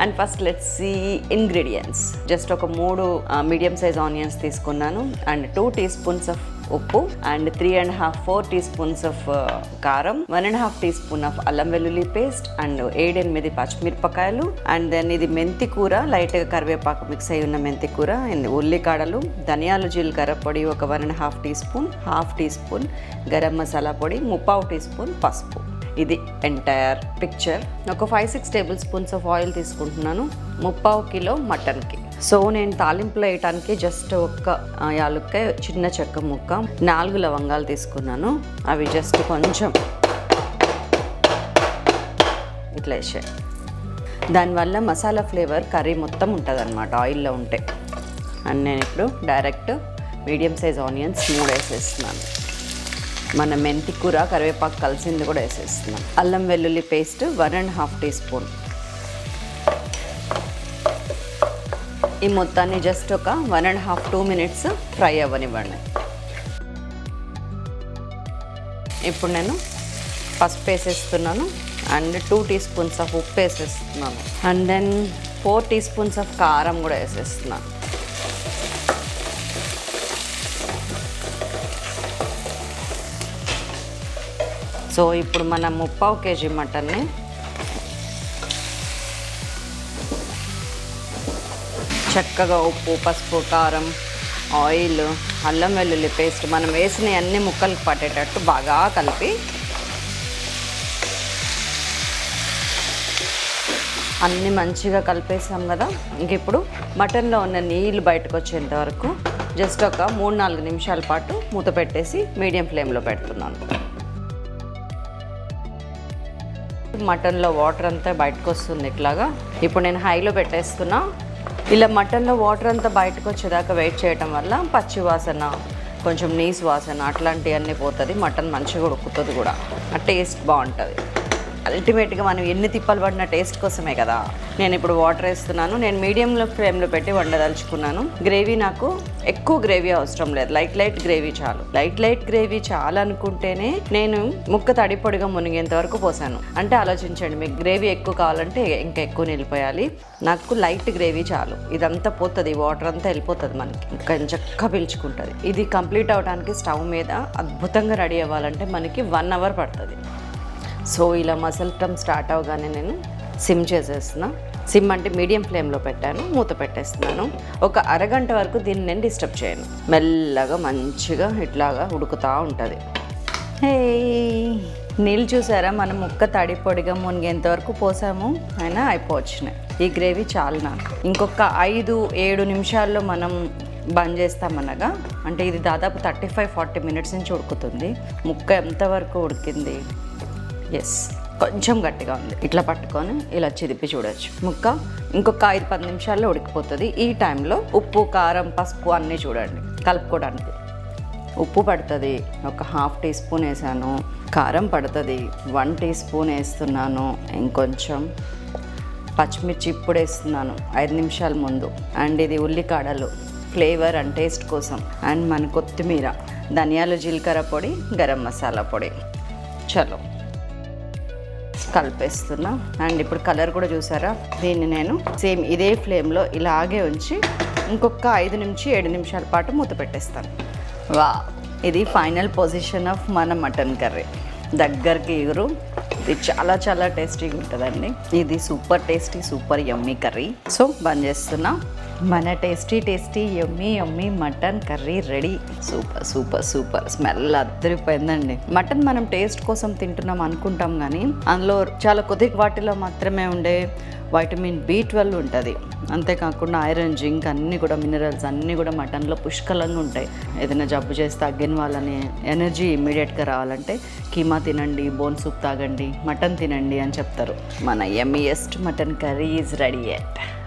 And first let's see ingredients. Just ఒక 3 medium size onions తీసుకున్నాను and 2 tea spoons of ఉప్పు and 3.5-4 tea spoons of కారం, 1.5 tea spoon of అల్లం వెల్లుల్లి paste and 7-8 పచ్చిమిరపకాయలు and then ఇది మెంతి కూర, లైట్గా కరివేపాకు మిక్స్ అయి ఉన్న మెంతి కూర, ఉల్లికాడలు, ధనియాలు జీలకర్ర పొడి ఒక 1.5 tea spoon, 1/2 tea spoon garam masala పొడి, 3/4 టీ స్పూన్ పసుపు. ఇది ఎంటైర్ పిక్చర్. ఒక 5-6 టేబుల్ స్పూన్స్ ఆఫ్ ఆయిల్ తీసుకుంటున్నాను 3/4 కిలో మటన్కి. సో నేను తాలింపులో వేయటానికి జస్ట్ ఒక్క యాలుక్కాయ, చిన్న చెక్క ముక్క, 4 లవంగాలు తీసుకున్నాను. అవి జస్ట్ కొంచెం ఇట్లా వేసే, దానివల్ల మసాలా ఫ్లేవర్ కర్రీ మొత్తం ఉంటుంది అన్నమాట ఆయిల్లో ఉంటే. అండ్ నేను ఇప్పుడు డైరెక్ట్ మీడియం సైజ్ ఆనియన్స్ 3 వేసేస్తున్నాను. మన మెంతి కూర కరివేపాకు కలిసింది కూడా వేసేస్తున్నాం. అల్లం వెల్లుల్లి పేస్ట్ 1.5 టీ స్పూన్. ఈ మొత్తాన్ని జస్ట్ ఒక 1.5-2 మినిట్స్ ఫ్రై అవ్వనివ్వండి. ఇప్పుడు నేను పసుపు వేసేస్తున్నాను అండ్ 2 టీ స్పూన్స్ ఆఫ్ ఉప్పు వేసేస్తున్నాను and then 4 tea spoons of కారం కూడా వేసేస్తున్నాను. సో ఇప్పుడు మనం 3/4 కేజీ మటన్ని చక్కగా ఉప్పు, పసుపు, కారం, ఆయిల్, అల్లం వెల్లుల్లి పేస్ట్ మనం వేసిన అన్ని ముక్కలకు పట్టేటట్టు బాగా కలిపి అన్నీ మంచిగా కలిపేసాం కదా. ఇంక ఇప్పుడు మటన్లో ఉన్న నీళ్ళు బయటకు వచ్చేంత వరకు జస్ట్ ఒక 3-4 నిమిషాల పాటు మూత పెట్టేసి మీడియం ఫ్లేమ్లో పెడుతున్నాను. మటన్లో వాటర్ అంతా బయటకు వస్తుంది ఇట్లాగా. ఇప్పుడు నేను హైలో పెట్టేస్తున్నా. ఇలా మటన్లో వాటర్ అంతా బయటకు వచ్చేదాకా వెయిట్ చేయడం వల్ల పచ్చి వాసన, కొంచెం నీసు వాసన అట్లాంటివన్నీ పోతుంది. మటన్ మంచిగా ఉడుకుతుంది కూడా, ఆ టేస్ట్ బాగుంటుంది. అల్టిమేట్గా మనం ఎన్ని తిప్పలు పడిన టేస్ట్ కోసమే కదా. నేను ఇప్పుడు వాటర్ వేస్తున్నాను. నేను మీడియంలో ఫ్లేమ్లో పెట్టి వండదలుచుకున్నాను. గ్రేవీ నాకు ఎక్కువ గ్రేవీ అవసరం లేదు, లైట్ గ్రేవీ చాలు. లైట్ గ్రేవీ చాలు అనుకుంటేనే నేను ముక్క తడిపొడిగా మునిగేంత వరకు పోసాను. అంటే ఆలోచించండి, మీకు గ్రేవీ ఎక్కువ కావాలంటే ఇంకా ఎక్కువ నిలిపోయాలి. నాకు లైట్ గ్రేవీ చాలు. ఇదంతా పోతుంది, వాటర్ అంతా వెళ్ళిపోతుంది, మనకి ఇంకా చక్కగా పీల్చుకుంటుంది. ఇది కంప్లీట్ అవడానికి స్టవ్ మీద అద్భుతంగా రెడీ అవ్వాలంటే మనకి 1 అవర్ పడుతుంది. సో ఇలా మసలటం స్టార్ట్ అవగానే నేను సిమ్ చేసేస్తున్నా. సిమ్ అంటే మీడియం ఫ్లేమ్లో పెట్టాను, మూత పెట్టేస్తున్నాను. ఒక అరగంట వరకు దీన్ని నేను డిస్టర్బ్ చేయను. మెల్లగా మంచిగా ఇట్లాగా ఉడుకుతూ ఉంటుంది. హే, నీళ్ళు చూసారా, మనం ముక్క తడి పొడిగా మునిగేంత వరకు పోసాము, అయినా అయిపోవచ్చినాయి. ఈ గ్రేవీ చాలు నాకు. ఇంకొక 5-7 నిమిషాల్లో మనం బంద్ చేస్తామనగా, అంటే ఇది దాదాపు 35-40 మినిట్స్ నుంచి ఉడుకుతుంది. ముక్క ఎంతవరకు ఉడికింది? ఎస్, కొంచెం గట్టిగా ఉంది. ఇట్లా పట్టుకొని ఇలా చిదిపి చూడొచ్చు. ముక్క ఇంకొక 5-10 నిమిషాల్లో ఉడికిపోతుంది. ఈ టైంలో ఉప్పు, కారం, పసుపు అన్నీ చూడండి కలుపుకోవడానికి. ఉప్పు పడుతుంది, ఒక 1/2 టీ స్పూన్ వేసాను. కారం పడుతుంది, 1 టీ స్పూన్ వేస్తున్నాను. ఇంకొంచెం పచ్చిమిర్చి ఇప్పుడు వేస్తున్నాను 5 నిమిషాల ముందు. అండ్ ఇది ఉల్లికాడలు ఫ్లేవర్ అండ్ టేస్ట్ కోసం. అండ్ మన కొత్తిమీర, ధనియాలు జీలకర్ర పొడి, గరం మసాలా పొడి. చలో కలిపేస్తున్నా. అండ్ ఇప్పుడు కలర్ కూడా చూసారా. దీన్ని నేను సేమ్ ఇదే ఫ్లేమ్లో ఇలాగే ఉంచి ఇంకొక 5-7 నిమిషాల పాటు మూత పెట్టేస్తాను. వా, ఇది ఫైనల్ పొజిషన్ ఆఫ్ మన మటన్ కర్రీ. దగ్గరికి ఇగురు. ఇది చాలా టేస్టీగా ఉంటుందండి. ఇది super tasty, super yummy curry. So బంద్ చేస్తున్నా. మన tasty yummy mutton curry ready. Super smell అద్దరిపోయిందండి. మటన్ మనం టేస్ట్ కోసం తింటున్నాం అనుకుంటాం, కానీ అందులో చాలా కొద్ది వాటిలో మాత్రమే ఉండే వైటమిన్ B12 ఉంటుంది. అంతేకాకుండా ఐరన్, జింక్ అన్నీ కూడా, మినరల్స్ అన్నీ కూడా మటన్లో పుష్కలంగా ఉంటాయి. ఏదైనా జబ్బు చేసి తగ్గిన వాళ్ళని ఎనర్జీ ఇమ్మీడియట్గా రావాలంటే కీమా తినండి, బోన్ సూప్ తాగండి, మటన్ తినండి అని చెప్తారు. మన yummiest mutton curry is ready at.